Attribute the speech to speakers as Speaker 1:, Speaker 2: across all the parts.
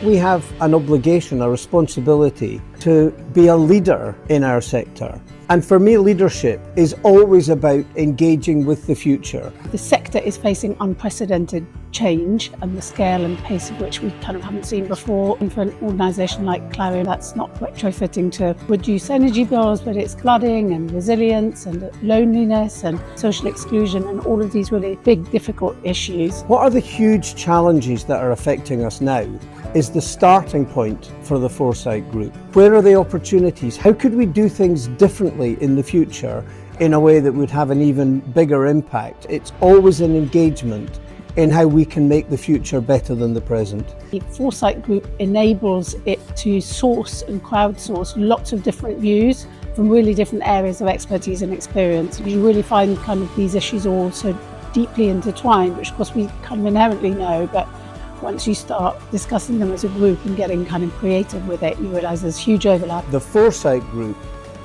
Speaker 1: We have an obligation, a responsibility to be a leader in our sector. And for me, leadership is always about engaging with the future.
Speaker 2: The sector is facing unprecedented change, and the scale and pace of which we kind of haven't seen before. And for an organisation like Clarion, that's not retrofitting to reduce energy bills, but it's flooding and resilience and loneliness and social exclusion and all of these really big, difficult issues.
Speaker 1: What are the huge challenges that are affecting us now is the starting point for the Foresight Group. Where are the opportunities? How could we do things differently in the future in a way that would have an even bigger impact? It's always an engagement in how we can make the future better than the present.
Speaker 2: The Foresight Group enables it to source and crowdsource lots of different views from really different areas of expertise and experience. You really find kind of these issues all so deeply intertwined, which of course we kind of inherently know, but once you start discussing them as a group and getting kind of creative with it, you realise there's huge overlap.
Speaker 1: The Foresight Group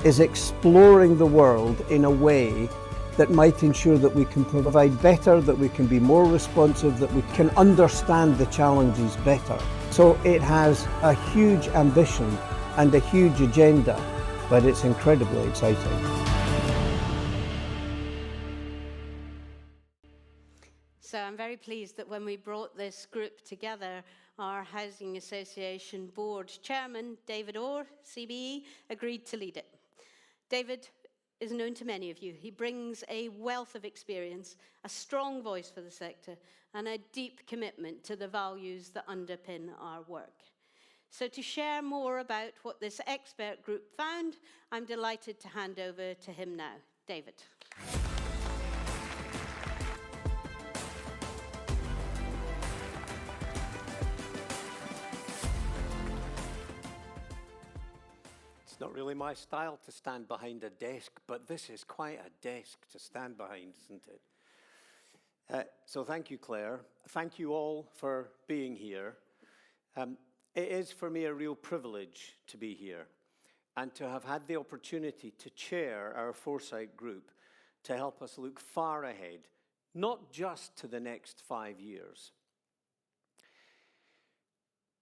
Speaker 1: is exploring the world in a way that might ensure that we can provide better, that we can be more responsive, that we can understand the challenges better. So it has a huge ambition and a huge agenda, but it's incredibly exciting.
Speaker 3: So I'm very pleased that when we brought this group together, our Housing Association Board Chairman, David Orr CBE, agreed to lead it. David is known to many of you. He brings a wealth of experience, a strong voice for the sector, and a deep commitment to the values that underpin our work. So to share more about what this expert group found, I'm delighted to hand over to him now. David.
Speaker 1: It's not really my style to stand behind a desk, but this is quite a desk to stand behind, isn't it? So thank you, Claire. Thank you all for being here. It is for me a real privilege to be here and to have had the opportunity to chair our Foresight Group to help us look far ahead, not just to the next 5 years.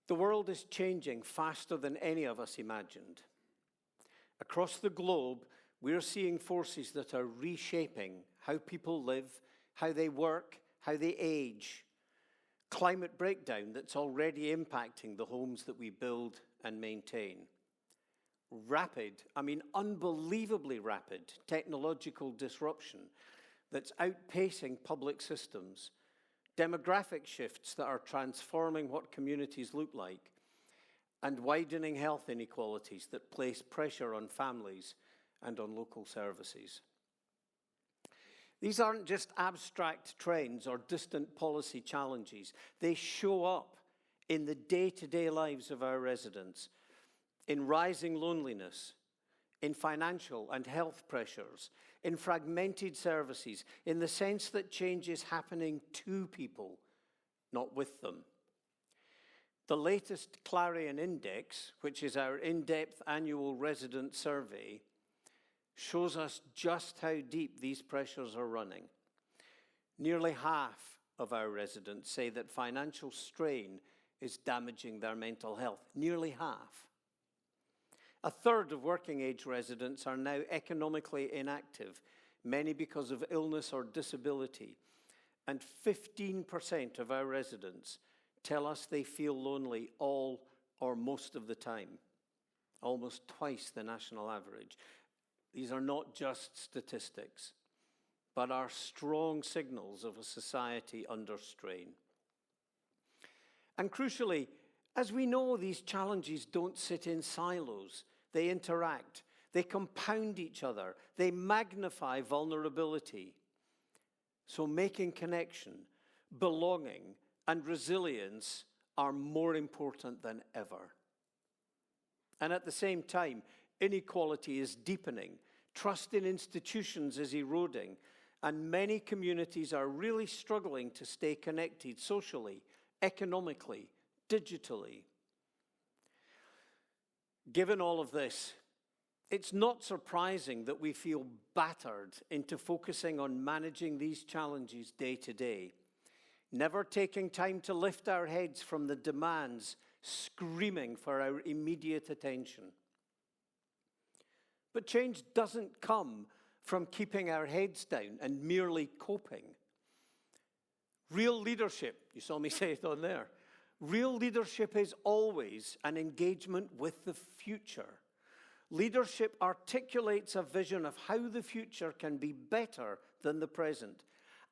Speaker 1: The world is changing faster than any of us imagined. Across the globe, we're seeing forces that are reshaping how people live, how they work, how they age. Climate breakdown that's already impacting the homes that we build and maintain. Rapid, unbelievably rapid technological disruption that's outpacing public systems. Demographic shifts that are transforming what communities look like. And widening health inequalities that place pressure on families and on local services. These aren't just abstract trends or distant policy challenges. They show up in the day-to-day lives of our residents, in rising loneliness, in financial and health pressures, in fragmented services, in the sense that change is happening to people, not with them. The latest Clarion Index, which is our in-depth annual resident survey, shows us just how deep these pressures are running. Nearly half of our residents say that financial strain is damaging their mental health. Nearly half. A third of working-age residents are now economically inactive, many because of illness or disability, and 15% of our residents tell us they feel lonely all or most of the time, almost twice the national average. These are not just statistics, but are strong signals of a society under strain. And crucially, as we know, these challenges don't sit in silos. They interact, they compound each other, they magnify vulnerability. So making connection, belonging, and resilience are more important than ever. And at the same time, inequality is deepening, trust in institutions is eroding, and many communities are really struggling to stay connected socially, economically, digitally. Given all of this, it's not surprising that we feel battered into focusing on managing these challenges day to day, never taking time to lift our heads from the demands screaming for our immediate attention. But change doesn't come from keeping our heads down and merely coping. Real leadership, you saw me say it on there, real leadership is always an engagement with the future. Leadership articulates a vision of how the future can be better than the present,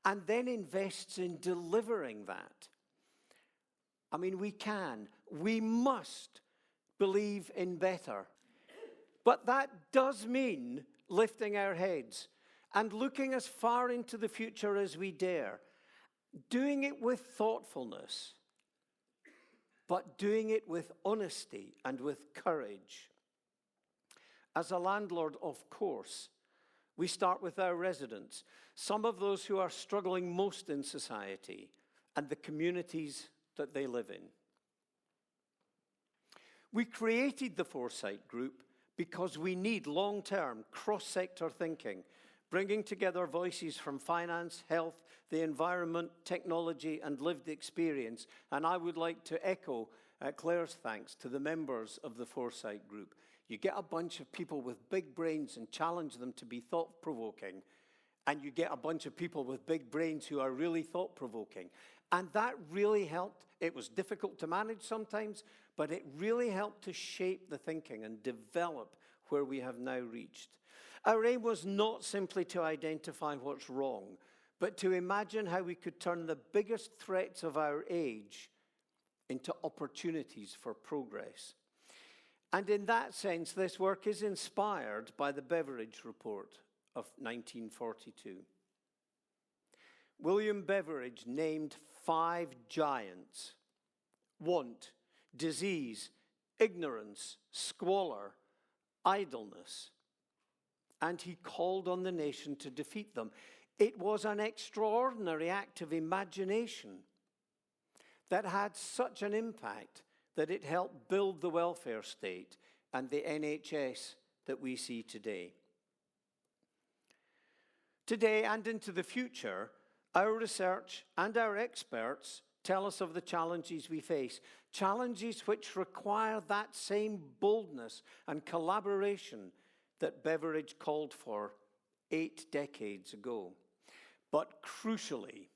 Speaker 1: and then invests in delivering that. I mean, we must believe in better. But that does mean lifting our heads and looking as far into the future as we dare, doing it with thoughtfulness, but doing it with honesty and with courage. As a landlord, of course, we start with our residents, some of those who are struggling most in society and the communities that they live in. We created the Foresight Group because we need long-term cross-sector thinking, bringing together voices from finance, health, the environment, technology, and lived experience. And I would like to echo Claire's thanks to the members of the Foresight Group. You get a bunch of people with big brains and challenge them to be thought-provoking, and you get a bunch of people with big brains who are really thought-provoking. And that really helped. It was difficult to manage sometimes, but it really helped to shape the thinking and develop where we have now reached. Our aim was not simply to identify what's wrong, but to imagine how we could turn the biggest threats of our age into opportunities for progress. And in that sense, this work is inspired by the Beveridge Report of 1942. William Beveridge named 5 giants: want, disease, ignorance, squalor, idleness. And he called on the nation to defeat them. It was an extraordinary act of imagination that had such an impact that it helped build the welfare state and the NHS that we see today. Today and into the future, our research and our experts tell us of the challenges we face, challenges which require that same boldness and collaboration that Beveridge called for 8 decades ago. But crucially,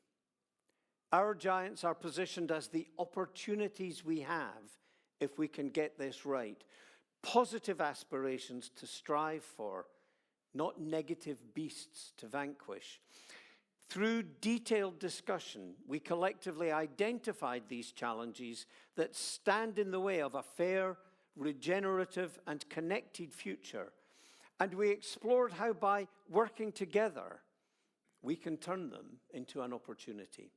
Speaker 1: our giants are positioned as the opportunities we have if we can get this right. Positive aspirations to strive for, not negative beasts to vanquish. Through detailed discussion, we collectively identified these challenges that stand in the way of a fair, regenerative, and connected future. And we explored how by working together, we can turn them into an opportunity.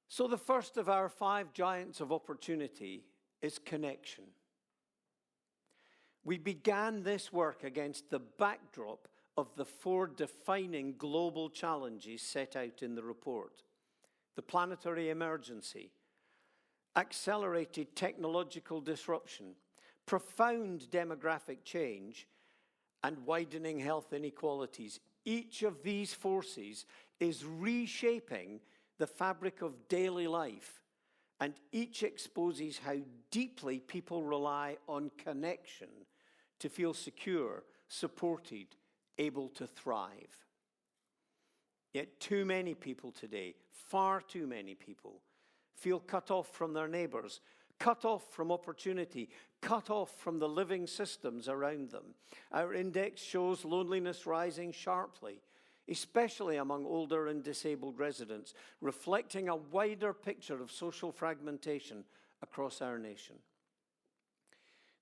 Speaker 1: So the first of our 5 giants of opportunity is connection. We began this work against the backdrop of the 4 defining global challenges set out in the report: the planetary emergency, accelerated technological disruption, profound demographic change, and widening health inequalities. Each of these forces is reshaping the fabric of daily life, and each exposes how deeply people rely on connection to feel secure, supported, able to thrive. Yet too many people today, far too many people, feel cut off from their neighbours, cut off from opportunity, cut off from the living systems around them. Our index shows loneliness rising sharply, especially among older and disabled residents, reflecting a wider picture of social fragmentation across our nation.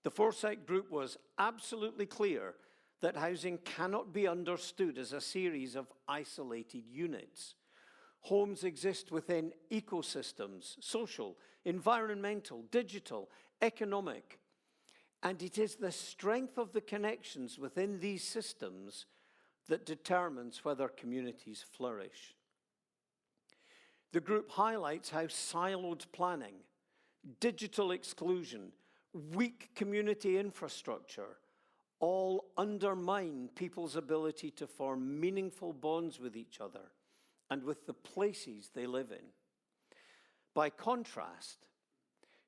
Speaker 1: The Foresight Group was absolutely clear that housing cannot be understood as a series of isolated units. Homes exist within ecosystems, social, environmental, digital, economic, and it is the strength of the connections within these systems that determines whether communities flourish. The group highlights how siloed planning, digital exclusion, weak community infrastructure all undermine people's ability to form meaningful bonds with each other and with the places they live in. By contrast,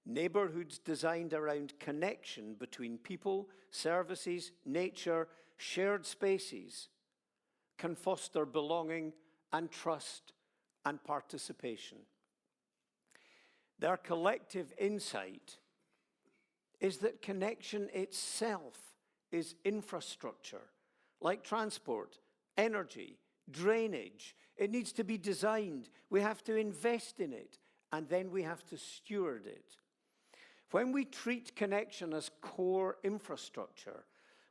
Speaker 1: Neighbourhoods designed around connection between people, services, nature, shared spaces can foster belonging and trust and participation. Their collective insight is that connection itself is infrastructure, like transport, energy, drainage. It needs to be designed. We have to invest in it, and then we have to steward it. When we treat connection as core infrastructure,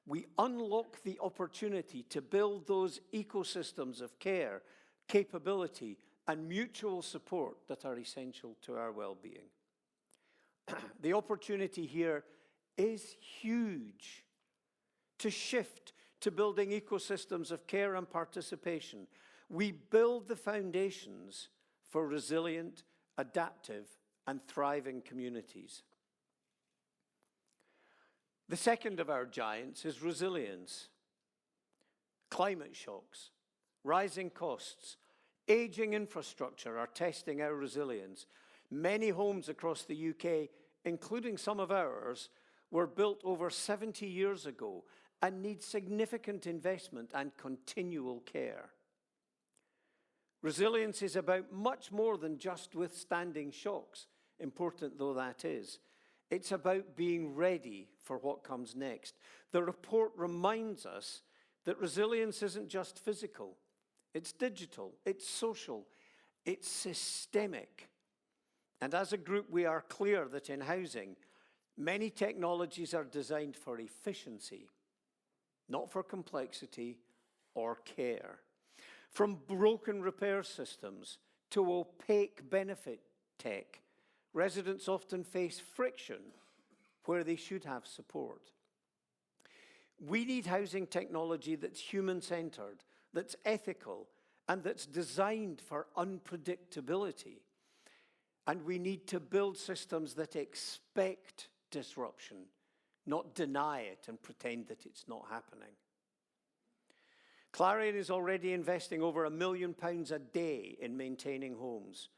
Speaker 1: we unlock the opportunity to build those ecosystems of care, capability, and mutual support that are essential to our well-being. The opportunity here is huge to shift to building ecosystems of care and participation. We build the foundations for resilient, adaptive, and thriving communities. The second of our giants is resilience. Climate shocks, rising costs, aging infrastructure are testing our resilience. Many homes across the UK, including some of ours, were built over 70 years ago and need significant investment and continual care. Resilience is about much more than just withstanding shocks, important though that is. It's about being ready for what comes next. The report reminds us that resilience isn't just physical. It's digital, it's social, it's systemic. And as a group, we are clear that in housing, many technologies are designed for efficiency, not for complexity or care. From broken repair systems to opaque benefit tech, residents often face friction where they should have support. We need housing technology that's human-centered, that's ethical, and that's designed for unpredictability. And we need to build systems that expect disruption, not deny it and pretend that it's not happening. Clarion is already investing over £1 million a day in maintaining homes,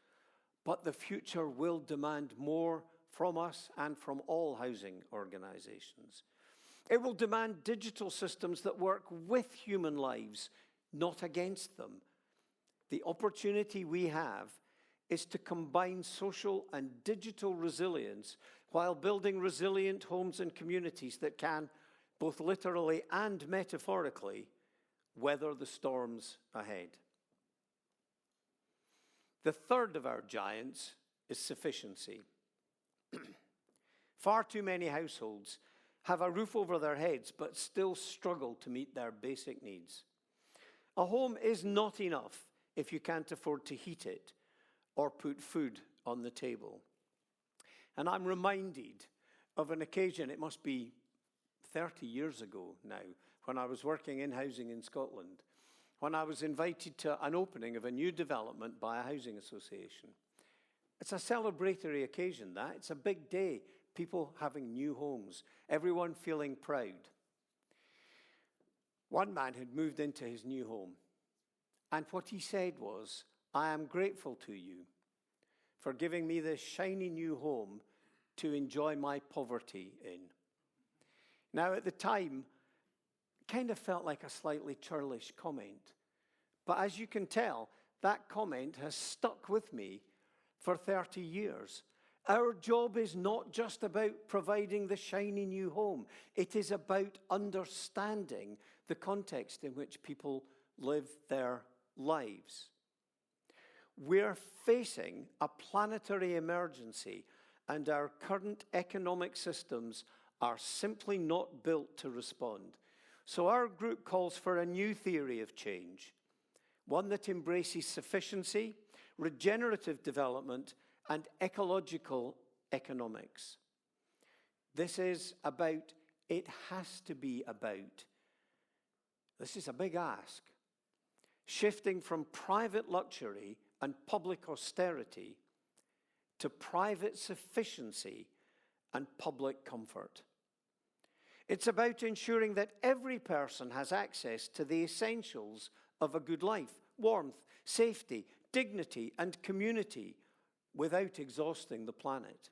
Speaker 1: but the future will demand more from us and from all housing organisations. It will demand digital systems that work with human lives, not against them. The opportunity we have is to combine social and digital resilience while building resilient homes and communities that can, both literally and metaphorically, weather the storms ahead. The third of our giants is sufficiency. Far too many households have a roof over their heads but still struggle to meet their basic needs. A home is not enough if you can't afford to heat it or put food on the table. And I'm reminded of an occasion, it must be 30 years ago now, when I was working in housing in Scotland, when I was invited to an opening of a new development by a housing association. It's a celebratory occasion, that. It's a big day, people having new homes, everyone feeling proud. One man had moved into his new home, and what he said was, "I am grateful to you for giving me this shiny new home to enjoy my poverty in." Now, at the time, it kind of felt like a slightly churlish comment. But as you can tell, that comment has stuck with me for 30 years. Our job is not just about providing the shiny new home. It is about understanding the context in which people live their lives. We're facing a planetary emergency, and our current economic systems are simply not built to respond. So our group calls for a new theory of change, one that embraces sufficiency, regenerative development, and ecological economics. This is about, it has to be about, this is a big ask, shifting from private luxury and public austerity to private sufficiency and public comfort. It's about ensuring that every person has access to the essentials of a good life: warmth, safety, dignity, and community, without exhausting the planet.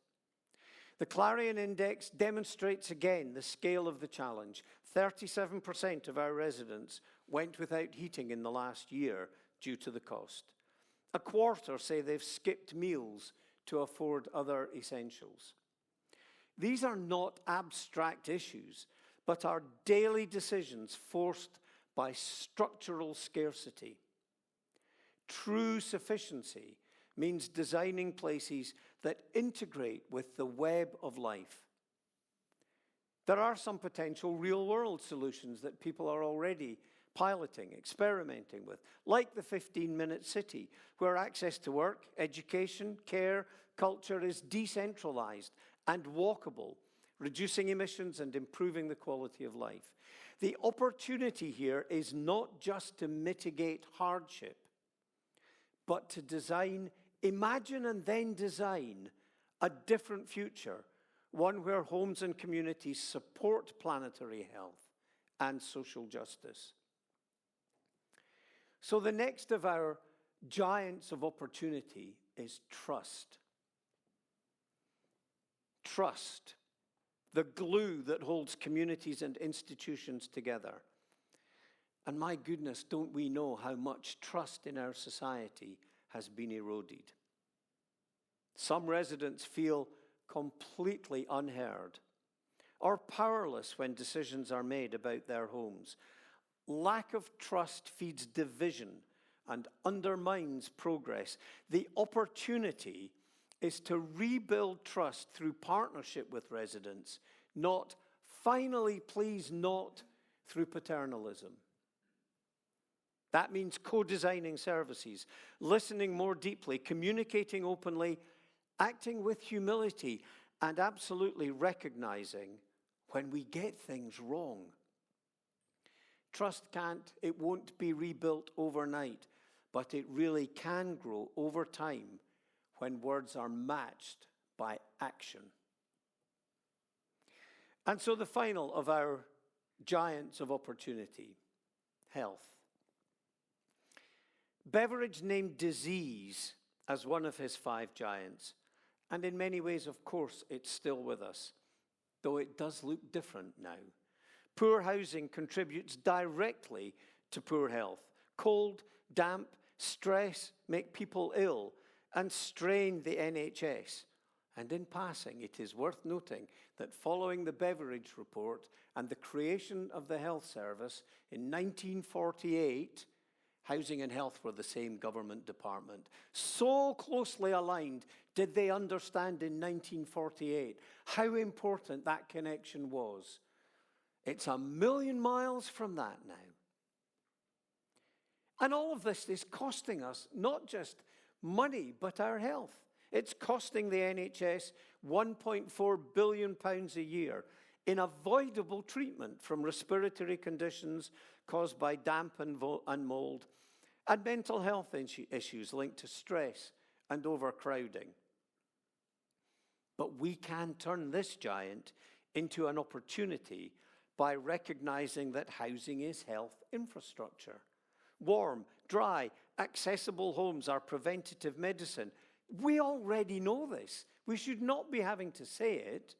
Speaker 1: The Clarion Index demonstrates again the scale of the challenge. 37% of our residents went without heating in the last year due to the cost. A quarter say they've skipped meals to afford other essentials. These are not abstract issues, but are daily decisions forced by structural scarcity. True sufficiency means designing places that integrate with the web of life. There are some potential real-world solutions that people are already piloting, experimenting with, like the 15-minute city, where access to work, education, care, culture is decentralized and walkable, reducing emissions and improving the quality of life. The opportunity here is not just to mitigate hardship, but to design, imagine and then design a different future, one where homes and communities support planetary health and social justice. So the next of our giants of opportunity is trust. Trust, the glue that holds communities and institutions together. And my goodness, don't we know how much trust in our society has been eroded? Some residents feel completely unheard or powerless when decisions are made about their homes. Lack of trust feeds division and undermines progress. The opportunity is to rebuild trust through partnership with residents, not, finally, please, not through paternalism. That means co-designing services, listening more deeply, communicating openly, acting with humility, and absolutely recognizing when we get things wrong. Trust it won't be rebuilt overnight, but it really can grow over time when words are matched by action. And so the final of our giants of opportunity, health. Beveridge named disease as one of his 5 giants, and in many ways, of course, it's still with us, though it does look different now. Poor housing contributes directly to poor health. Cold, damp, stress make people ill and strain the NHS. And in passing, it is worth noting that following the Beveridge report and the creation of the Health Service in 1948, Housing and Health were the same government department. So closely aligned did they understand in 1948 how important that connection was. It's 1,000,000 miles from that now. And all of this is costing us not just money, but our health. It's costing the NHS £1.4 billion a year in avoidable treatment from respiratory conditions caused by damp and mold, and mental health issues linked to stress and overcrowding. But we can turn this giant into an opportunity by recognizing that housing is health infrastructure. Warm, dry, accessible homes are preventative medicine. We already know this. We should not be having to say it.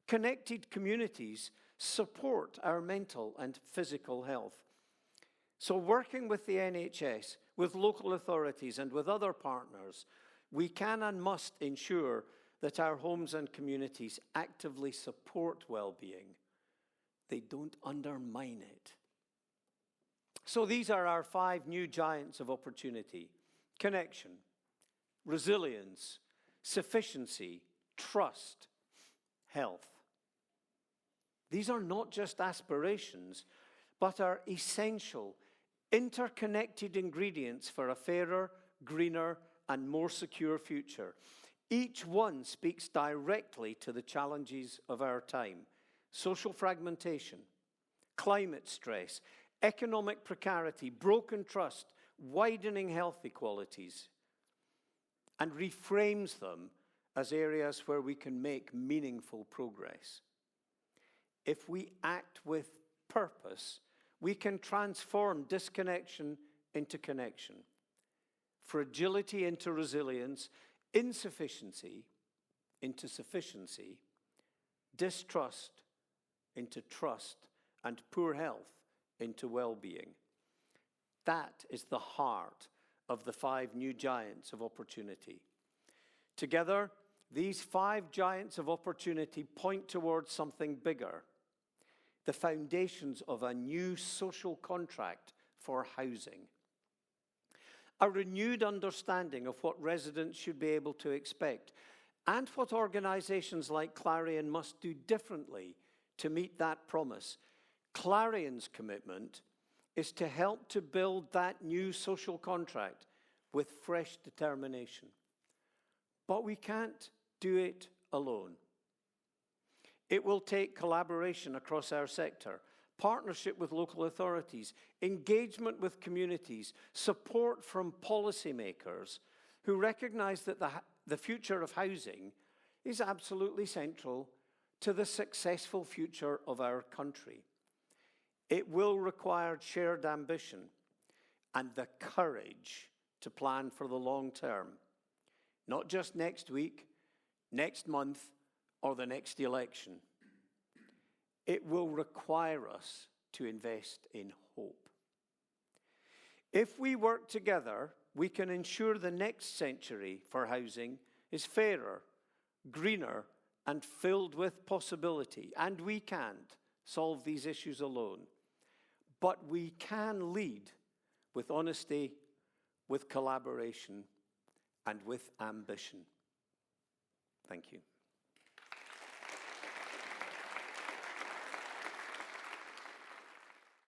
Speaker 1: Connected communities support our mental and physical health. So working with the NHS, with local authorities and with other partners, we can and must ensure that our homes and communities actively support well-being. They don't undermine it. So these are our 5 new giants of opportunity: connection, resilience, sufficiency, trust, health. These are not just aspirations, but are essential, interconnected ingredients for a fairer, greener, and more secure future. Each one speaks directly to the challenges of our time: social fragmentation, climate stress, economic precarity, broken trust, widening health inequalities, and reframes them as areas where we can make meaningful progress. If we act with purpose, we can transform disconnection into connection, fragility into resilience, insufficiency into sufficiency, distrust into trust, and poor health into well-being. That is the heart of the 5 new giants of opportunity. Together, these 5 giants of opportunity point towards something bigger, the foundations of a new social contract for housing. A renewed understanding of what residents should be able to expect and what organisations like Clarion must do differently to meet that promise. Clarion's commitment is to help to build that new social contract with fresh determination. But we can't do it alone. It will take collaboration across our sector, partnership with local authorities, engagement with communities, support from policymakers who recognise that the future of housing is absolutely central to the successful future of our country. It will require shared ambition and the courage to plan for the long term, not just next week, next month, or the next election. It will require us to invest in hope. If we work together, we can ensure the next century for housing is fairer, greener, and filled with possibility. And we can't solve these issues alone. But we can lead with honesty, with collaboration, and with ambition. Thank you.